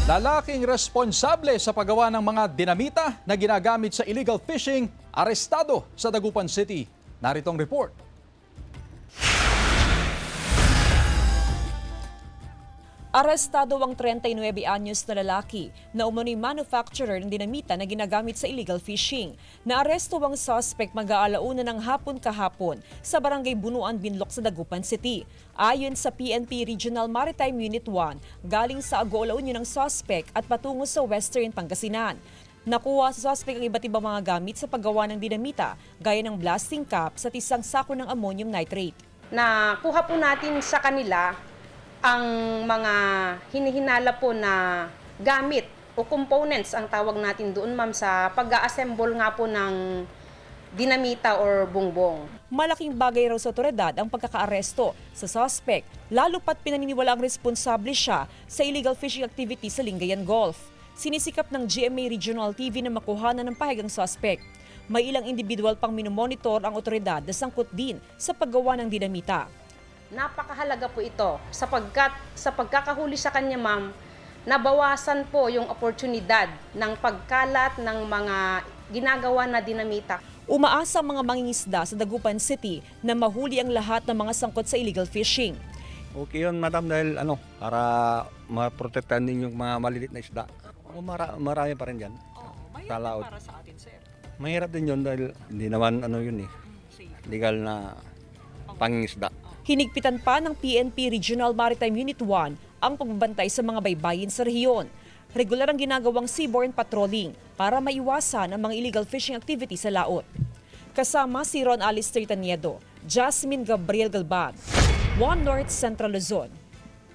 Lalaking responsable sa paggawa ng mga dinamita na ginagamit sa illegal fishing, arestado sa Dagupan City. Narito ang report. Arestado ang 39 anyos na lalaki na umano'y manufacturer ng dinamita na ginagamit sa illegal fishing. Naaresto ang suspect mag-aalauna ng hapon kahapon sa barangay Bunuan, Binloc sa Dagupan City. Ayon sa PNP Regional Maritime Unit 1, galing sa Agoola Union ng suspect at patungo sa Western Pangasinan. Nakuha sa suspect ang iba't ibang mga gamit sa paggawa ng dinamita, gaya ng blasting cap sa isang sako ng ammonium nitrate. Nakuha po natin sa kanila ang mga hinihinala po na gamit o components ang tawag natin doon, ma'am, sa pag-assemble nga po ng dinamita or bongbong. Malaking bagay raw sa otoridad ang pagkakaaresto sa suspect, lalo pat pinaniniwala ang responsable siya sa illegal fishing activity sa Lingayen Gulf. Sinisikap ng GMA Regional TV na makuhanan ng pahayag ang suspect. May ilang individual pang minomonitor ang otoridad na sangkot din sa paggawa ng dinamita. Napakahalaga po ito sapagkat sa pagkakahuli sa kanya, ma'am, nabawasan po yung oportunidad ng pagkalat ng mga ginagawa na dinamita. Umaasa ang mga mangingisda sa Dagupan City na mahuli ang lahat ng mga sangkot sa illegal fishing. Okay yun, madam, dahil para maprotektahan din yung mga maliliit na isda. Marami pa rin dyan. Sa laot. Para sa atin, sir. Mahirap din yun dahil hindi naman yun legal na pangingisda. Hinigpitan pa ng PNP Regional Maritime Unit 1 ang pagbabantay sa mga baybayin sa rehiyon. Regular ang ginagawang seaborne patrolling para maiwasan ang mga illegal fishing activity sa laot. Kasama si Ron Alistair Taniedo, Jasmine Gabriel Galban, One North Central Luzon.